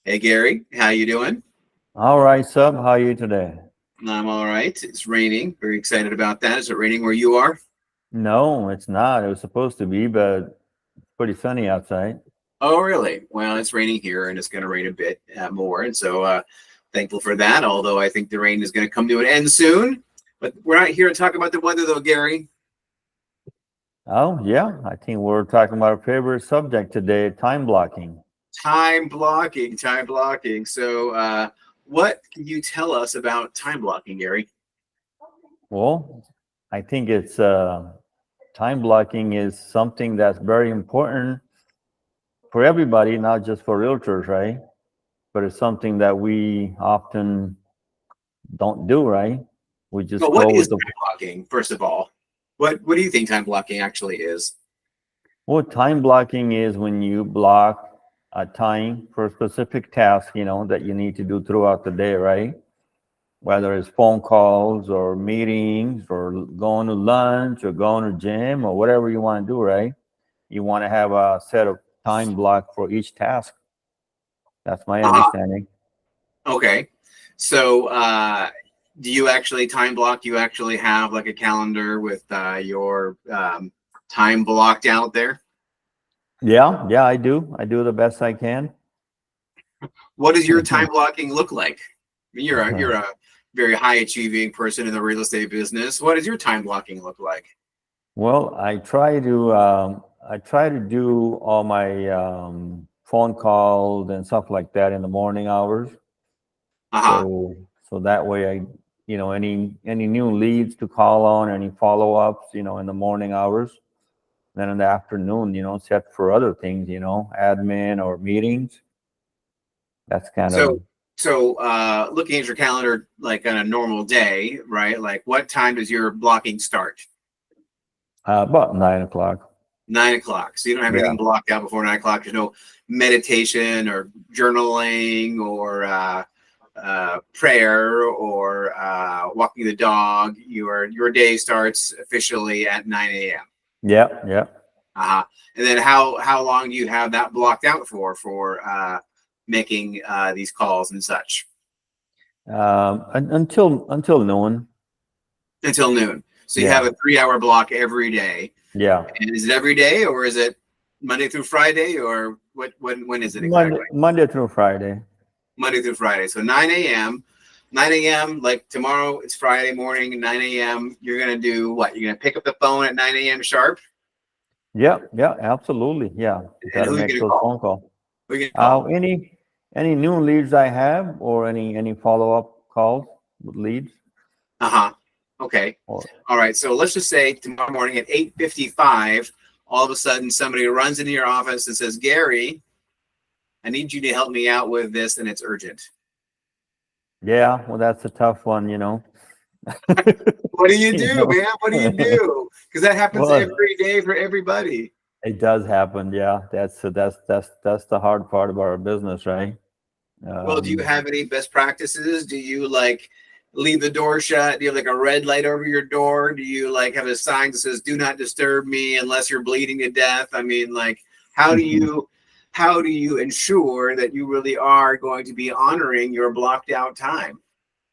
Hey Gary, how you doing? All right, Sub. How are you today? I'm all right. It's raining. Very excited about that. Is it raining where you are? No, it's not. It was supposed to be, but it's pretty sunny outside. Oh, really? Well, it's raining here, and it's going to rain a bit more, and so thankful for that. Although I think the rain is going to come to an end soon. But we're not here to talk about the weather, though, Gary. Oh, yeah. I think we're talking about our favorite subject today, time blocking. Time blocking, time blocking. So, what can you tell us about time blocking, Gary? Well, I think it's time blocking is something that's very important for everybody, not just for realtors, right? But it's something that we often don't do, right? We Well, just what go is with the time blocking? First of all, what do you think time blocking actually is? Well, time blocking is when you block a time for a specific task, that you need to do throughout the day, right? Whether it's phone calls or meetings or going to lunch or going to gym or whatever you want to do, right? You want to have a set of time block for each task. That's my Uh-huh. understanding. Okay. So, do you actually time block? Do you actually have like a calendar with your time blocked out there? Yeah, yeah, I do. I do the best I can. What does your time blocking look like? I mean, you're a very high achieving person in the real estate business. What does your time blocking look like? Well, I try to do all my phone calls and stuff like that in the morning hours. Uh-huh. So that way any new leads to call on, any follow ups, in the morning hours. Then in the afternoon, set for other things, admin or meetings. That's kind of So, looking at your calendar like on a normal day, right? Like, what time does your blocking start? about 9 o'clock. 9 o'clock. So you don't have Yeah. anything blocked out before 9 o'clock. There's no meditation or journaling or prayer or walking the dog. Your day starts officially at 9 a.m. Yeah. Yeah. Uh-huh. And then how long do you have that blocked out for making these calls and such? Until noon. Until noon. So you have Yeah. a 3 hour block every day. Yeah. And is it every day or is it Monday through Friday or when is it exactly? Monday through Friday. Monday through Friday. So 9 a.m. 9 a.m. Like tomorrow, it's Friday morning, 9 a.m. You're gonna do what? You're gonna pick up the phone at 9 a.m. sharp, Yeah. Yeah. Absolutely. Yeah. and Got to who are you make gonna those call? phone calls. Who are you gonna call? Any new leads I have or any follow up calls with leads Uh huh. Okay. or All right. So let's just say tomorrow morning at 8:55, all of a sudden somebody runs into your office and says, "Gary, I need you to help me out with this, and it's urgent." yeah, well that's a tough one, What do you you do, know. man? What do you do? Because that happens Well, every day for everybody. it does happen, yeah. That's the hard part about our business, right? Well, do you Um, have any best practices? Do you like leave the door shut? Do you have like a red light over your door? Do you like have a sign that says "Do not disturb me unless you're bleeding to death"? I mean, like, how do you how do you ensure that you really are going to be honoring your blocked out time?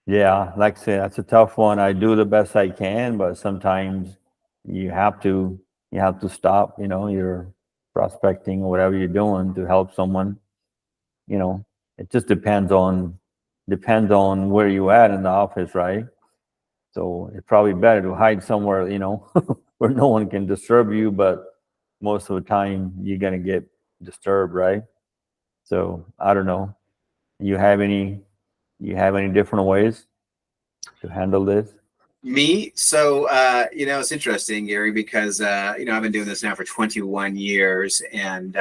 yeah, like I say, that's a tough one. I do the best I can, but sometimes you have to you have to stop, your prospecting or whatever you're doing to help someone. you know it just depends on where you at in the office, right? So it's probably better to hide somewhere, where no one can disturb you, but most of the time you're gonna get disturbed, right? So I don't know. You have any you have any different ways to handle this? Me, so it's interesting, Gary, because I've been doing this now for 21 years, and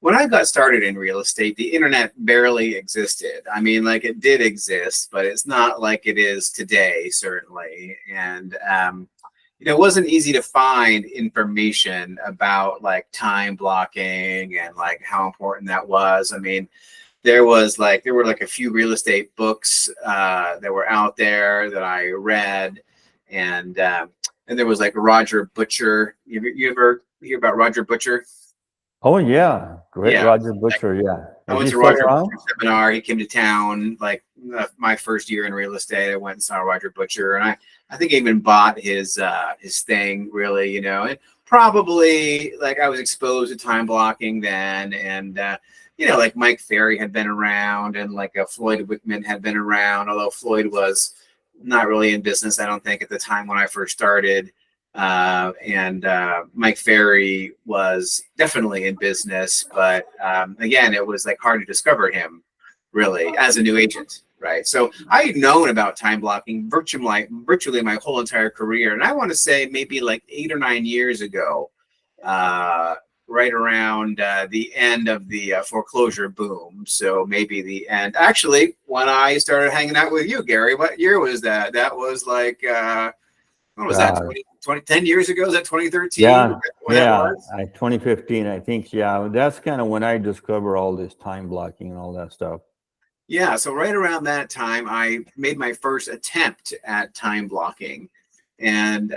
when I got started in real estate, the internet barely existed. I mean, like it did exist, but it's not like it is today, certainly. And it wasn't easy to find information about like time blocking and like how important that was. I mean, there were like a few real estate books that were out there that I read, and and there was like Roger Butcher. You ever hear about Roger Butcher? Oh yeah, great Yeah, Roger Butcher, yeah. I Is went he to still Roger around? Butcher's seminar. He came to town like my first year in real estate. I went and saw Roger Butcher, and I think I even bought his thing. Really, and probably like I was exposed to time blocking then, and like Mike Ferry had been around, and like Floyd Wickman had been around. Although Floyd was not really in business, I don't think, at the time when I first started. And Mike Ferry was definitely in business, but again, it was like hard to discover him really as a new agent, right? So I had known about time blocking virtually my whole entire career, and I want to say maybe like 8 or 9 years ago, uh, right around the end of the foreclosure boom. So maybe the end. Actually, when I started hanging out with you, Gary, what year was that? That was like. What was that? Uh, 10 years ago? Is that 2013? yeah, When that yeah, was? 2015, I think. Yeah, that's kind of when I discovered all this time blocking and all that stuff. Yeah. So right around that time, I made my first attempt at time blocking. And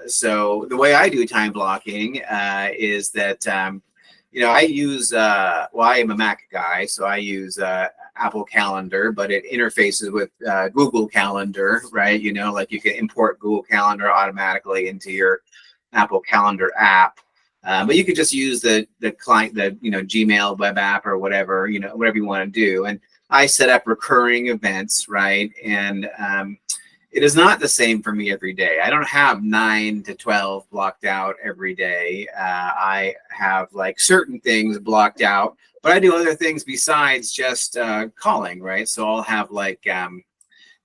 so the way I do time blocking is that, I use, I am a Mac guy, so I use Apple Calendar, but it interfaces with Google Calendar, right? Like you can import Google Calendar automatically into your Apple Calendar app. But you could just use the client, Gmail web app or whatever, whatever you want to do. And I set up recurring events, right? And it is not the same for me every day. I don't have 9 to 12 blocked out every day. I have like certain things blocked out, but I do other things besides just calling, right? So I'll have like,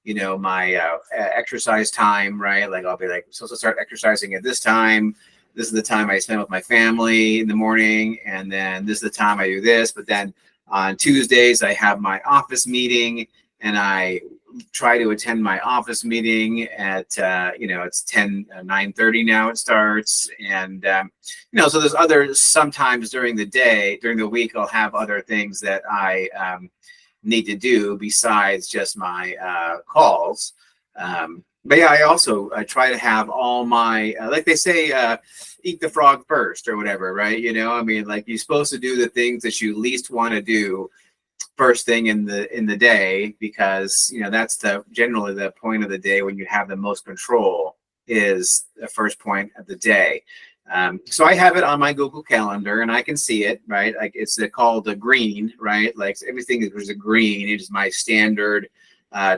my exercise time, right? Like I'll be like, so start exercising at this time. This is the time I spend with my family in the morning. And then this is the time I do this. But then on Tuesdays, I have my office meeting, and I try to attend my office meeting at, it's 9:30 now it starts. And, so there's sometimes during the week, I'll have other things that I need to do besides just my calls. But yeah, I try to have all my, like they say, eat the frog first or whatever, right? I mean, like you're supposed to do the things that you least want to do first thing in the day, because that's generally the point of the day when you have the most control, is the first point of the day. So I have it on my Google Calendar, and I can see it, right? Like it's called a green, right? Like everything is a green. It is my standard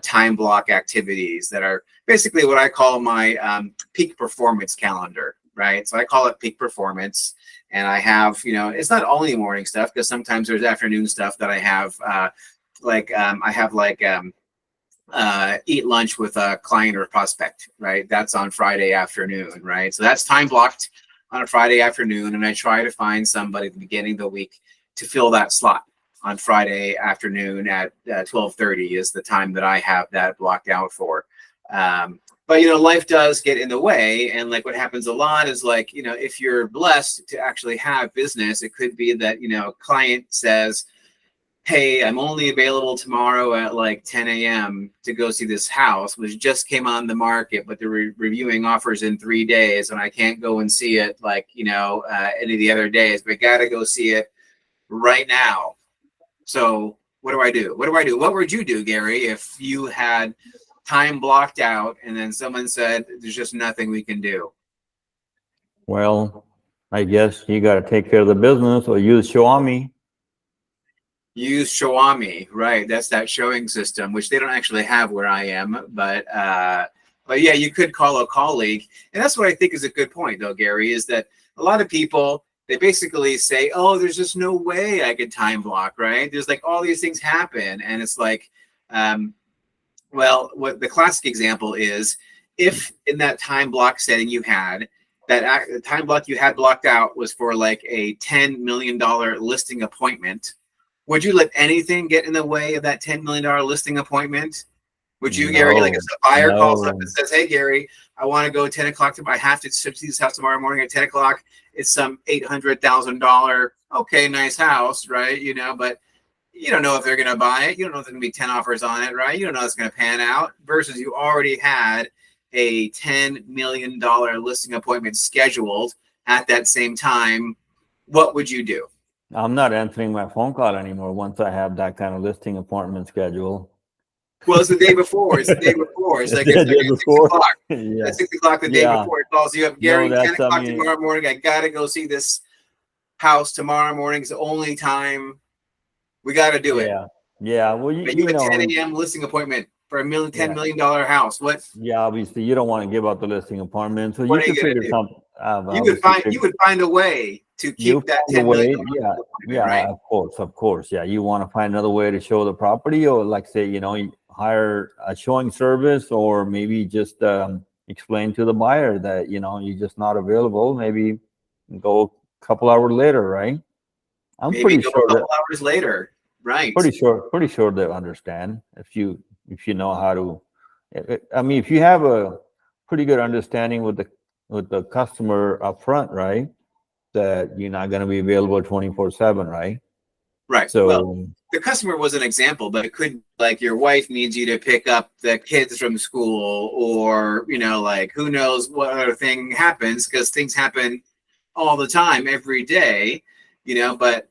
time block activities that are basically what I call my peak performance calendar, right? So I call it peak performance. And I have, it's not only morning stuff, because sometimes there's afternoon stuff that I have, eat lunch with a client or prospect, right? That's on Friday afternoon, right? So that's time blocked on a Friday afternoon. And I try to find somebody at the beginning of the week to fill that slot on Friday afternoon at 12:30 is the time that I have that blocked out for. But life does get in the way, and like what happens a lot is like, if you're blessed to actually have business, it could be that a client says, hey, I'm only available tomorrow at like 10 a.m. to go see this house, which just came on the market, but they're reviewing offers in 3 days, and I can't go and see it like any of the other days, but I gotta go see it right now. So what do I do? What would you do, Gary, if you had time blocked out and then someone said there's just nothing we can do? Well, I guess you got to take care of the business or use Xiaomi. Use Xiaomi, right? That's that showing system, which they don't actually have where I am, but yeah, you could call a colleague. And that's what I think is a good point, though, Gary, is that a lot of people, they basically say, oh, there's just no way I could time block, right? There's like all these things happen, and it's like, well, what the classic example is, if in that time block setting you had, the time block you had blocked out was for like a $10 million listing appointment, would you let anything get in the way of that $10 million listing appointment? Would you, Gary, like if No, the buyer calls up no. and says, hey, Gary, I want to go 10 o'clock tomorrow. I have to see this house tomorrow morning at 10 o'clock. It's some $800,000. Okay, nice house, right? But you don't know if they're going to buy it. You don't know if there's going to be 10 offers on it, right? You don't know if it's going to pan out, versus you already had a $10 million listing appointment scheduled at that same time. What would you do? I'm not answering my phone call anymore once I have that kind of listing appointment schedule. Well, it's the day before. It's the day before. It's like The it's like day at 6 before. o'clock. Yeah. At 6 o'clock the day Yeah. before, it calls you up, No, Gary. 10 that's, I o'clock mean, tomorrow morning. I gotta go see this house tomorrow morning. It's the only time we got to do it. yeah. Yeah. Well, But you you have a 10 know, a.m. listing appointment for a $10 yeah. million house. Yeah. Obviously, you don't want to give out the listing appointment. So What you are you can gonna figure do? something, You would obviously, find you would find a way to you keep that find a $10 million way. Yeah. appointment, Yeah. right? Of course. Yeah. You want to find another way to show the property, or like say, you hire a showing service, or maybe just explain to the buyer that, you're just not available. Maybe go a couple hours later, right? I'm Maybe pretty go a sure that couple hours later, right? pretty sure they understand if you know how to. I mean, if you have a pretty good understanding with the customer up front, right? That you're not going to be available 24/7, right? Right. Well, So the customer was an example, but it could like your wife needs you to pick up the kids from school, or like who knows what other thing happens, because things happen all the time, every day, But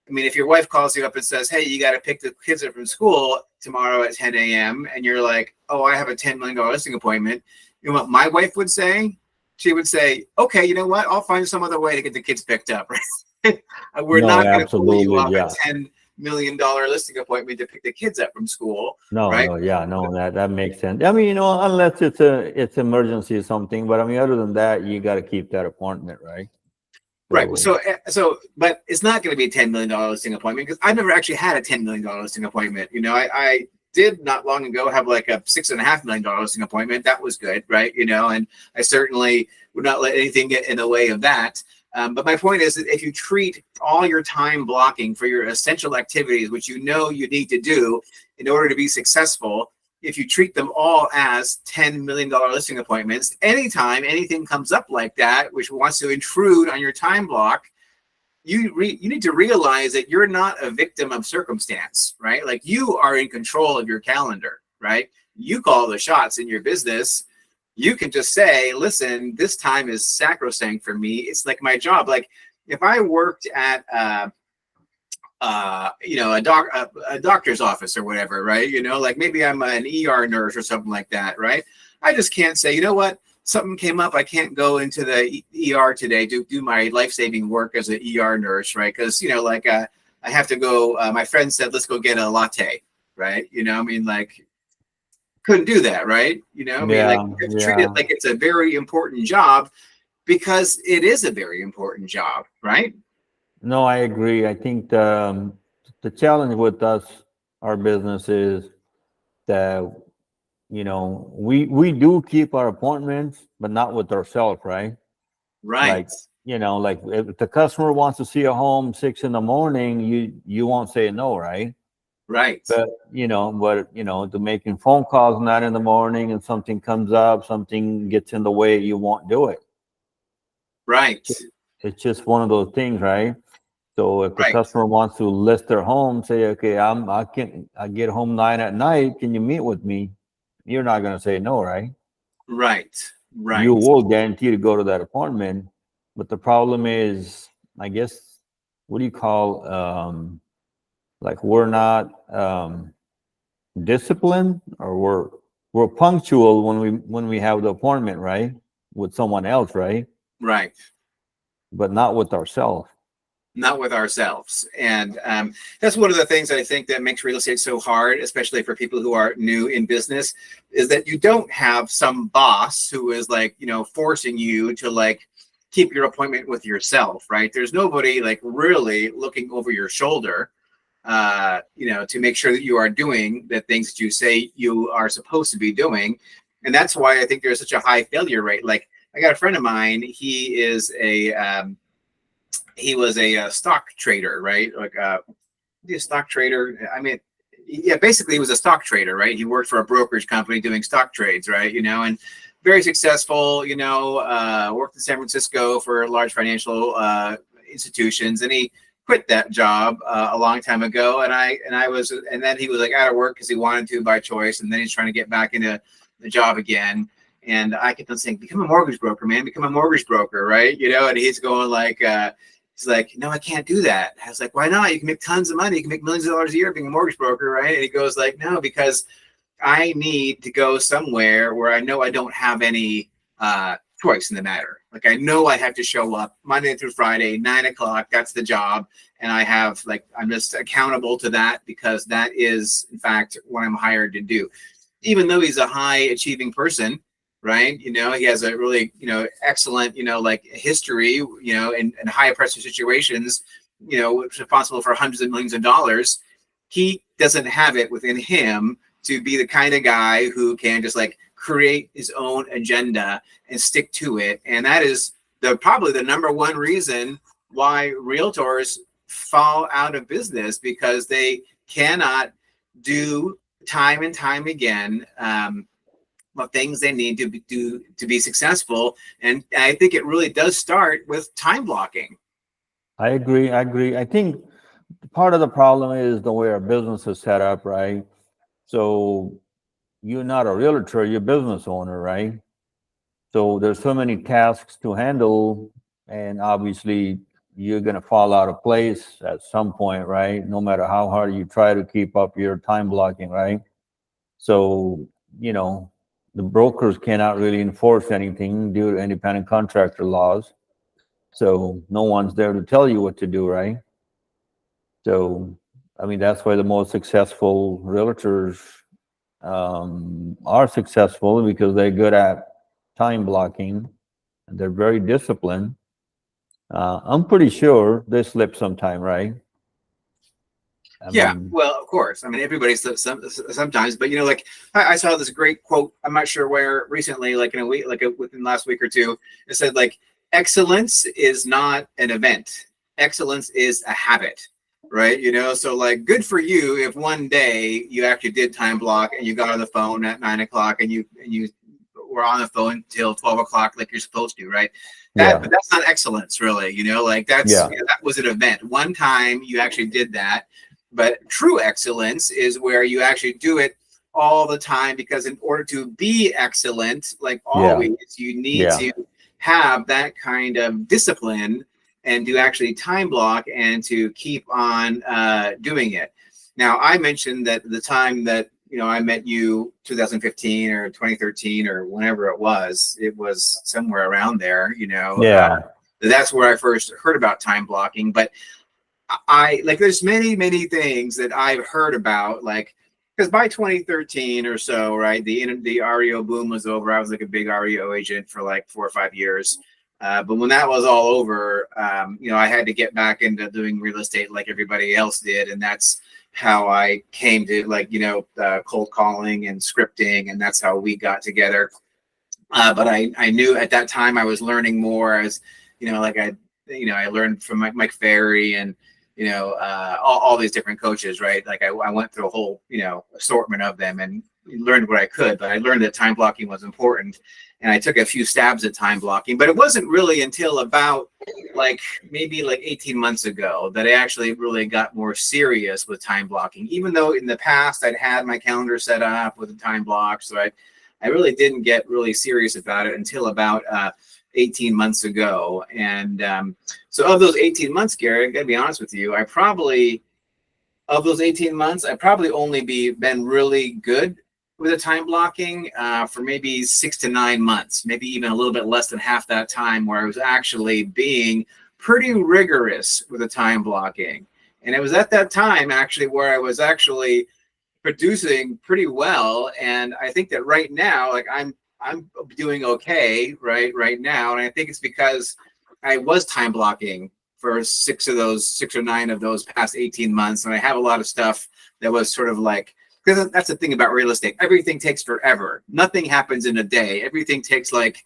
I mean, if your wife calls you up and says, "Hey, you got to pick the kids up from school tomorrow at 10 a.m.," and you're like, "Oh, I have a $10 million listing appointment," you know what my wife would say? She would say, "Okay, you know what? I'll find some other way to get the kids picked up." Right? We're no, not going to pull you absolutely, off a yeah. $10 million listing appointment to pick the kids up from school, No, right? no, yeah, no, that makes sense. I mean, unless it's emergency or something, but I mean, other than that, you got to keep that appointment, right? Right. So But it's not going to be a $10 million listing appointment, because I've never actually had a $10 million listing appointment. I did not long ago have like a $6.5 million listing appointment. That was good, right? And I certainly would not let anything get in the way of that. But my point is that if you treat all your time blocking for your essential activities, which you need to do in order to be successful, if you treat them all as $10 million listing appointments, anytime anything comes up like that, which wants to intrude on your time block, you need to realize that you're not a victim of circumstance, right? Like, you are in control of your calendar, right? You call the shots in your business. You can just say, listen, this time is sacrosanct for me. It's like my job. Like, if I worked at a doctor's office or whatever, right? Like maybe I'm an ER nurse or something like that, right? I just can't say, you know what, something came up, I can't go into the ER today to do my life-saving work as an ER nurse, right? Because I have to go. My friend said, let's go get a latte, right? I mean, like, couldn't do that, right? I mean, like, yeah, you have to treat it yeah. like it's a very important job, because it is a very important job, right? No, I agree. I think the challenge with us, our business, is that we do keep our appointments, but not with ourselves, right? Right, Like, like if the customer wants to see a home 6 in the morning, you won't say no, right? right, But the making phone calls 9 in the morning and something comes up, something gets in the way, you won't do it. right, It's just one of those things, right? So if the right, customer wants to list their home, say, okay, I get home 9 at night. Can you meet with me? You're not going to say no, right? right, You right. will guarantee to go to that appointment. But the problem is, I guess, what do you call, like, we're not disciplined, or we're punctual when we have the appointment, right? With someone else, right? Right. But not with ourselves. Not with ourselves. And that's one of the things I think that makes real estate so hard, especially for people who are new in business, is that you don't have some boss who is like, forcing you to like keep your appointment with yourself, right? There's nobody like really looking over your shoulder, to make sure that you are doing the things that you say you are supposed to be doing. And that's why I think there's such a high failure rate. Like, I got a friend of mine, he was a stock trader, right? Like a stock trader. I mean, yeah, basically he was a stock trader, right? He worked for a brokerage company doing stock trades, right? And very successful, worked in San Francisco for large financial institutions. And he quit that job a long time ago. And then he was like out of work because he wanted to by choice. And then he's trying to get back into the job again. And I kept on saying, become a mortgage broker, man, become a mortgage broker, right? And he's going like, He's like, no, I can't do that. I was like, why not? You can make tons of money. You can make millions of dollars a year being a mortgage broker, right? And he goes like, no, because I need to go somewhere where I know I don't have any choice in the matter. Like I know I have to show up Monday through Friday, 9 o'clock. That's the job. And I have like, I'm just accountable to that because that is in fact what I'm hired to do. Even though he's a high achieving person, right? You know, he has a really, you know, excellent, you know, like history, you know, in high pressure situations, you know, responsible for hundreds of millions of dollars. He doesn't have it within him to be the kind of guy who can just like create his own agenda and stick to it. And that is probably the number one reason why realtors fall out of business, because they cannot do time and time again what things they need to do to be successful. And I think it really does start with time blocking. I agree. I agree. I think part of the problem is the way our business is set up, right? So you're not a realtor, you're a business owner, right? So there's so many tasks to handle, and obviously you're going to fall out of place at some point, right? No matter how hard you try to keep up your time blocking, right? So, you know, the brokers cannot really enforce anything due to independent contractor laws. So no one's there to tell you what to do, right? So, I mean, that's why the most successful realtors are successful, because they're good at time blocking and they're very disciplined. I'm pretty sure they slip sometime, right? I Yeah, mean, well, of course. I mean, everybody slips sometimes, but you know, like I saw this great quote. I'm not sure where recently, like in a week, like within the last week or two. It said like, excellence is not an event. Excellence is a habit, right? You know, so like, good for you if one day you actually did time block and you got on the phone at 9 o'clock and you were on the phone till 12 o'clock, like you're supposed to, right? yeah, But that's not excellence, really. You know, like that's, yeah, you know, that was an event. One time you actually did that. But true excellence is where you actually do it all the time, because in order to be excellent, like yeah, always, you need yeah, to have that kind of discipline and to actually time block and to keep on doing it. Now, I mentioned that the time that, you know, I met you 2015 or 2013 or whenever it was somewhere around there, you know, yeah, that's where I first heard about time blocking. But I like there's many things that I've heard about, like because by 2013 or so, right, the REO boom was over. I was like a big REO agent for like 4 or 5 years. But when that was all over, you know, I had to get back into doing real estate like everybody else did, and that's how I came to like, you know, cold calling and scripting, and that's how we got together. But I knew at that time I was learning more, as you know, like I learned from Mike Ferry and you know all these different coaches, right? Like I went through a whole, you know, assortment of them and learned what I could. But I learned that time blocking was important, and I took a few stabs at time blocking. But it wasn't really until about like maybe like 18 months ago that I actually really got more serious with time blocking. Even though in the past I'd had my calendar set up with a time block, so I really didn't get really serious about it until about 18 months ago. And so of those 18 months, Gary, I gotta be honest with you, of those 18 months, I probably only been really good with the time blocking for maybe 6 to 9 months, maybe even a little bit less than half that time, where I was actually being pretty rigorous with the time blocking. And it was at that time actually where I was actually producing pretty well. And I think that right now, like I'm doing okay right now. And I think it's because I was time blocking for 6 or 9 of those past 18 months. And I have a lot of stuff that was sort of like, because that's the thing about real estate. Everything takes forever. Nothing happens in a day. Everything takes like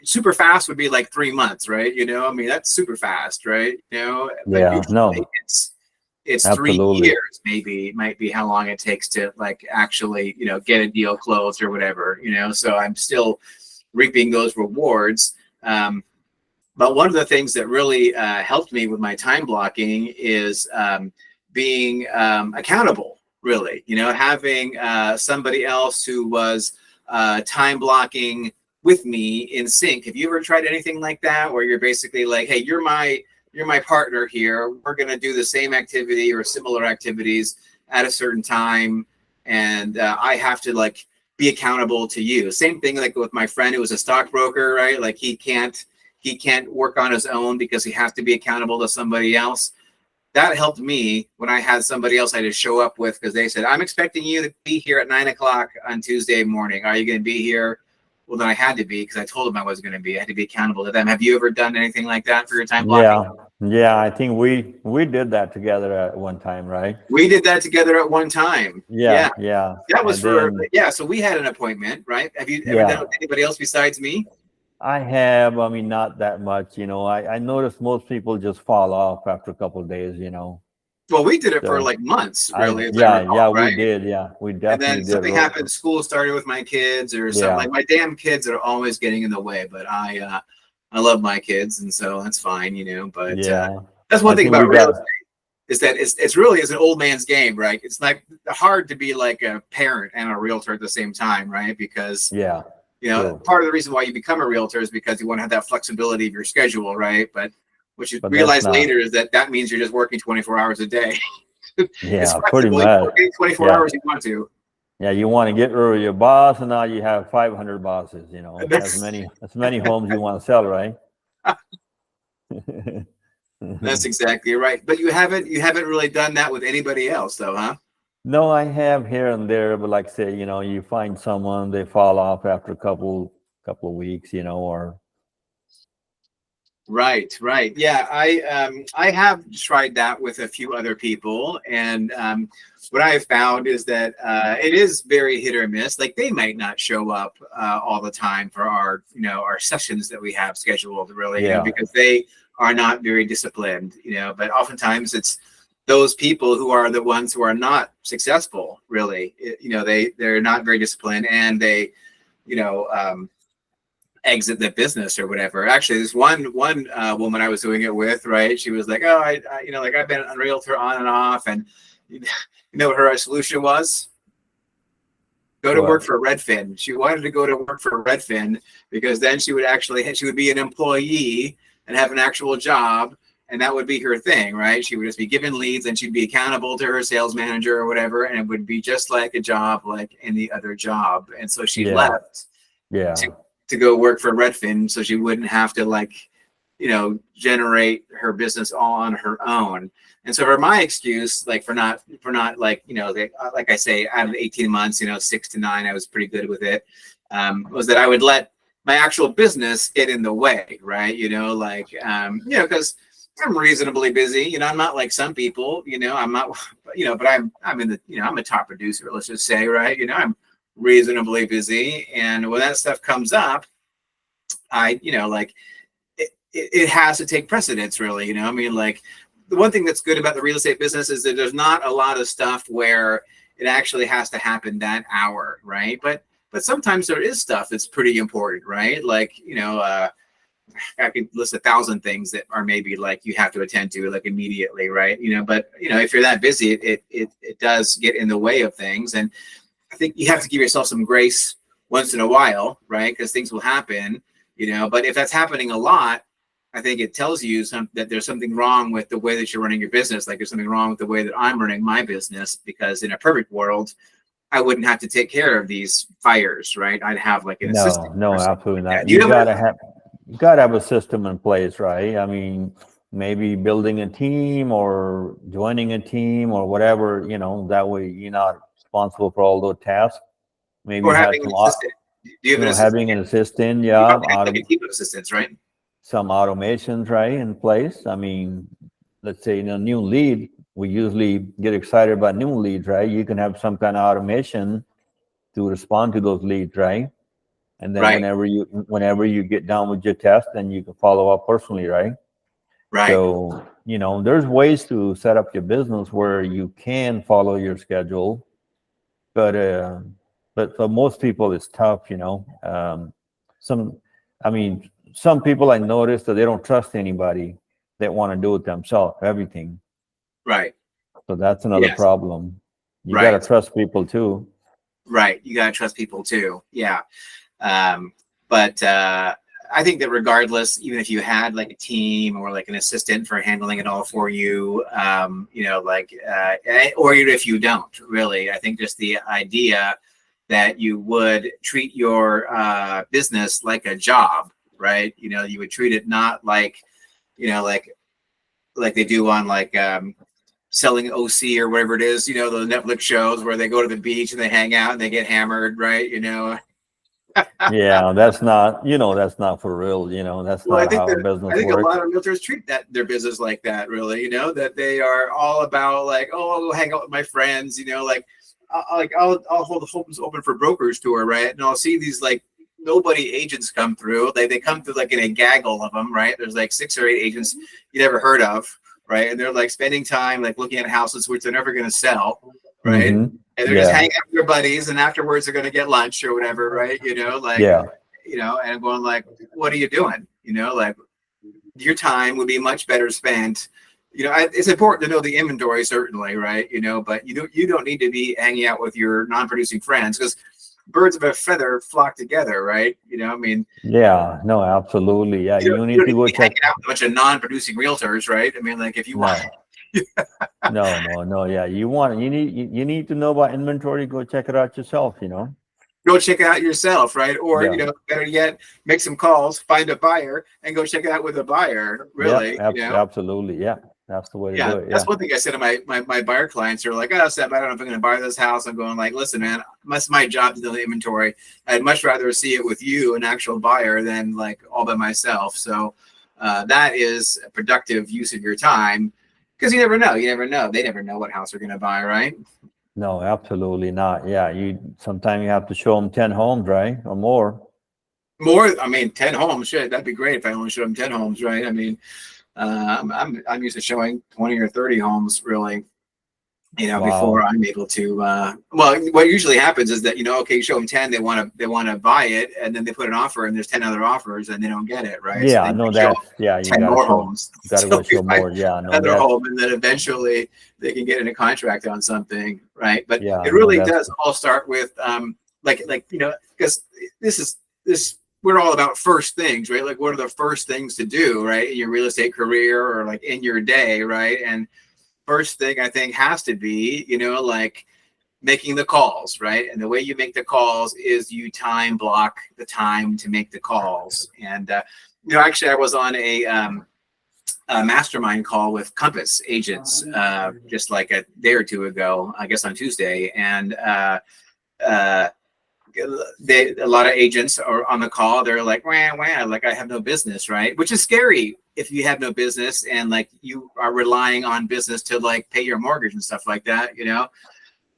super fast would be like 3 months, right? You know, I mean, that's super fast, right? You know, but yeah. usually No, it's three absolutely. years, maybe might be how long it takes to like actually, you know, get a deal closed or whatever, you know. So I'm still reaping those rewards. But one of the things that really helped me with my time blocking is being accountable, really, you know, having somebody else who was time blocking with me in sync. Have you ever tried anything like that, where you're basically like, hey, you're you're my partner here. We're going to do the same activity or similar activities at a certain time. And I have to like be accountable to you. Same thing like with my friend who was a stockbroker, right? Like he can't work on his own because he has to be accountable to somebody else. That helped me when I had somebody else I had to show up with, because they said, I'm expecting you to be here at 9 o'clock on Tuesday morning. Are you going to be here? Well, then I had to be, because I told them I was going to be. I had to be accountable to them. Have you ever done anything like that for your time blocking? Yeah, yeah. I think we did that together at one time, right? We did that together at one time. Yeah, Yeah. yeah. That was And for, then yeah. So we had an appointment, right? Have you ever done it yeah, with anybody else besides me? I have. I mean, not that much. I noticed most people just fall off after a couple of days. Well, we did it for So like months, I really, as I yeah, recall, yeah, we right? did. Yeah, we And definitely then did. something happened. School started with my kids, or something. Yeah, Like my damn kids are always getting in the way. But I love my kids, and so that's fine, But yeah. that's one I thing think we about real got. estate is that it's really is an old man's game, right? It's like hard to be like a parent and a realtor at the same time, right? Because Yeah, true. part of the reason why you become a realtor is because you want to have that flexibility of your schedule, right? But what you But that's realize not. later is that means you're just working 24 hours a day. It's Yeah, pretty flexible. You can much. work any 24 Yeah, hours you want to. yeah. You want to get rid of your boss, and now you have 500 bosses. As That's many homes you want to sell, right? that's exactly right. But you haven't really done that with anybody else, though, huh? No, I have here and there, but like I say, you find someone, they fall off after a couple of weeks, or Right, right. Yeah, I have tried that with a few other people, and what I have found is that it is very hit or miss. Like they might not show up all the time for our sessions that we have scheduled, really, yeah, because they are not very disciplined, But oftentimes it's those people who are the ones who are not successful, really. They're not very disciplined, and they, you know. Exit the business or whatever. Actually, this one woman I was doing it with, right? She was like, "Oh, like I've been a realtor on and off," and you know what her solution was? Go to work what? for Redfin. She wanted to go to work for Redfin because then she would be an employee and have an actual job, and that would be her thing, right? She would just be given leads, and she'd be accountable to her sales manager or whatever, and it would be just like a job, like any other job. And so she Yeah, left to yeah, to go work for Redfin, so she wouldn't have to generate her business all on her own. And so for my excuse, like for not like like I say, out of 18 months, 6 to 9, I was pretty good with it. Was that I would let my actual business get in the way, right? Because I'm reasonably busy. I'm not like some people. I'm not. But I'm in the. I'm a top producer. Let's just say, right? I'm reasonably busy, and when that stuff comes up, I like it has to take precedence, really. I mean, like the one thing that's good about the real estate business is that there's not a lot of stuff where it actually has to happen that hour, right? But sometimes there is stuff that's pretty important, right? Like I could list 1,000 things that are maybe like you have to attend to like immediately, right? But if you're that busy, it does get in the way of things. And I think you have to give yourself some grace once in a while, right? Because things will happen, But if that's happening a lot, I think it tells you that there's something wrong with the way that you're running your business. Like there's something wrong with the way that I'm running my business. Because in a perfect world, I wouldn't have to take care of these fires, right? I'd have like an assistant no, no, or something absolutely like that. not. Do you have a You gotta have a system in place, right? I mean, maybe building a team or joining a team or whatever, that way you're not responsible for all those tasks. Maybe or you have having an assistant? Do you have an assistant? having an assistant, You yeah, probably have like a team of assistants, right? some automations, right, in place. I mean, let's say in a new lead, we usually get excited about new leads, right? You can have some kind of automation to respond to those leads, right? And then Right, whenever you get done with your test, then you can follow up personally, right? right, So, there's ways to set up your business where you can follow your schedule, but for most people it's tough, some I mean, some people I noticed that they don't trust anybody. They want to do it themselves, everything. right. So that's another Yes, problem. You got to right, trust people too. right. You gotta trust people too. Yeah. Um, but I think that regardless, even if you had like a team or like an assistant for handling it all for you, or even if you don't really, I think just the idea that you would treat your business like a job, right? You would treat it not like, like they do on like selling OC or whatever it is, the Netflix shows where they go to the beach and they hang out and they get hammered, right? Yeah, that's not, that's not for real, that's Well, not how a I business think a works. lot of realtors treat their business like that, really. That they are all about like, oh, I'll go hang out with my friends. I'll hold the homes open for brokers tour, right? And I'll see these like nobody agents come through. They come through like in a gaggle of them, right? There's like 6 or 8 agents you never heard of, right? And they're like spending time like looking at houses which they're never going to sell, right? Hmm. And they're just Yeah. hanging out with their buddies, and afterwards they're going to get lunch or whatever, right? Yeah. And I'm going like, what are you doing? Like your time would be much better spent. It's important to know the inventory, certainly, right? But you don't need to be hanging out with your non-producing friends, because birds of a feather flock together, right? I mean, Yeah. No, absolutely. Yeah. you don't, You you need don't to need to go be check. hanging out with a bunch of non-producing realtors, right? I mean, like if you want, No, no, no, no. Yeah. You need to know about inventory. Go check it out yourself. go check it out yourself, right? Or Yeah. better yet, make some calls, find a buyer, and go check it out with a buyer. Yeah. Really, Absolutely. Yeah. That's the way to Yeah, do it. that's Yeah. one thing I said to my buyer clients. They're like, "Oh, Seb, I don't know if I'm going to buy this house." I'm going like, "Listen, man, that's my job to do the inventory. I'd much rather see it with you, an actual buyer, than like all by myself." So that is a productive use of your time, because you never know. You never know. They never know what house they're going to buy, right? No, absolutely not. Yeah. Sometimes you have to show them 10 homes, right? Or more. More, I mean, 10 homes. Shit, that'd be great if I only showed them 10 homes, right? I mean, I'm used to showing 20 or 30 homes, really. Before Wow. I'm able to, well, what usually happens is that, okay, you show them 10, they want to buy it, and then they put an offer and there's 10 other offers and they don't get it, right? So Yeah. they No, show yeah, you 10 gotta more show, homes gotta until go they show find more. Yeah. No, another that's, home, and then eventually they can get in a contract on something, right? But yeah, it no, really that's, does all start with, because this, we're all about first things, right? Like, what are the first things to do, right, in your real estate career or like in your day, right? And first thing I think has to be, like making the calls, right? And the way you make the calls is you time block the time to make the calls. And actually, I was on a mastermind call with Compass agents just like a day or two ago, I guess on Tuesday, and uh, a lot of agents are on the call. They're like, wah, wah, like I have no business, right? Which is scary if you have no business and like you are relying on business to like pay your mortgage and stuff like that.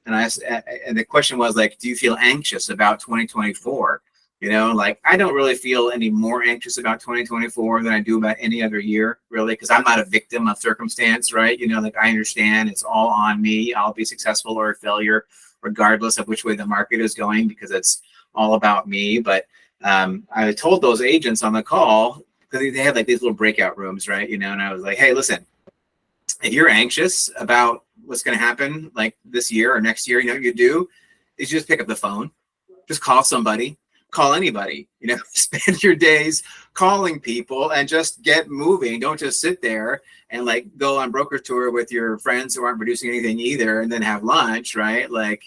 And the question was like, do you feel anxious about 2024? Like I don't really feel any more anxious about 2024 than I do about any other year, really, because I'm not a victim of circumstance, right? Like I understand it's all on me. I'll be successful or a failure, regardless of which way the market is going, because it's all about me. But I told those agents on the call, because they had like these little breakout rooms, right? And I was like, hey, listen, if you're anxious about what's going to happen like this year or next year, what you do is just pick up the phone, just call somebody, call anybody, spend your days calling people and just get moving. Don't just sit there and like go on broker tour with your friends who aren't producing anything either and then have lunch, right? Like,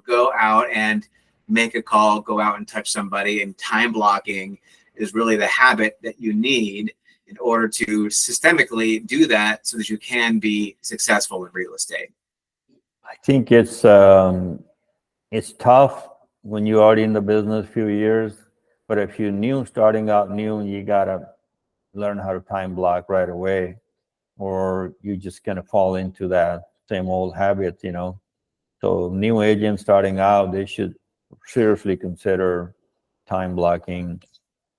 go out and make a call, go out and touch somebody. And time blocking is really the habit that you need in order to systemically do that so that you can be successful in real estate. I think it's tough when you're already in the business a few years, but if you're new, starting out new, you gotta learn how to time block right away, or you're just gonna fall into that same old habit. So new agents starting out, they should seriously consider time blocking,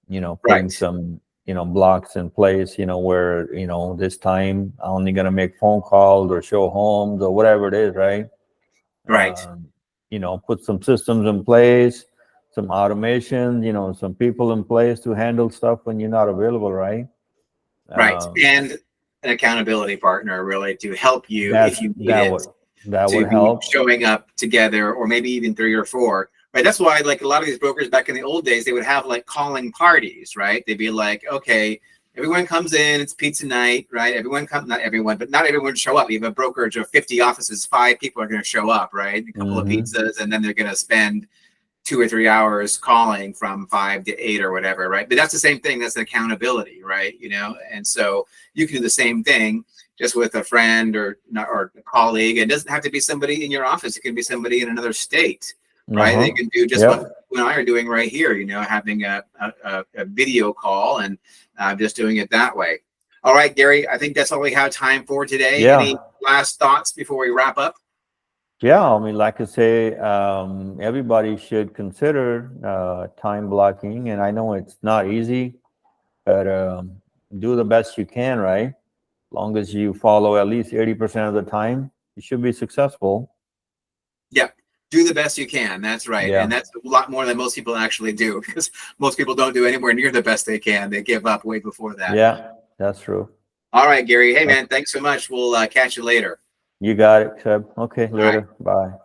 putting Right, some, blocks in place, where, this time I'm only gonna make phone calls or show homes or whatever it is, right? right. um, put some systems in place, some automation, some people in place to handle stuff when you're not available, right? Right. Um, And an accountability partner, really, to help you that's if you need that it, would that to would be help. showing up together, or maybe even 3 or 4, Right. That's why, like, a lot of these brokers back in the old days, they would have like calling parties, right? They'd be like, okay, everyone comes in, it's pizza night, right? Everyone comes, not everyone, but not everyone would show up. You have a brokerage of 50 offices, 5 people are going to show up, right? A couple of pizzas, and then they're going to spend 2 or 3 hours calling from 5 to 8 or whatever, right? But that's the same thing. That's accountability, right? You know, and so you can do the same thing just with a friend or a colleague. It doesn't have to be somebody in your office. It can be somebody in another state, right? They can do just what you and I are doing right here. You know, having a video call and just doing it that way. All right, Gary. I think that's all we have time for today. Yeah. Any last thoughts before we wrap up? Yeah, I mean, like I say, everybody should consider time blocking, and I know it's not easy, but do the best you can, right? As long as you follow at least 80% of the time, you should be successful. Yeah, do the best you can. That's right. Yeah. And that's a lot more than most people actually do, because most people don't do anywhere near the best they can. They give up way before that. Yeah, that's true. All right, Gary. Hey, man, thanks so much. We'll catch you later. You got it, Seb. Okay, later. All right. Bye.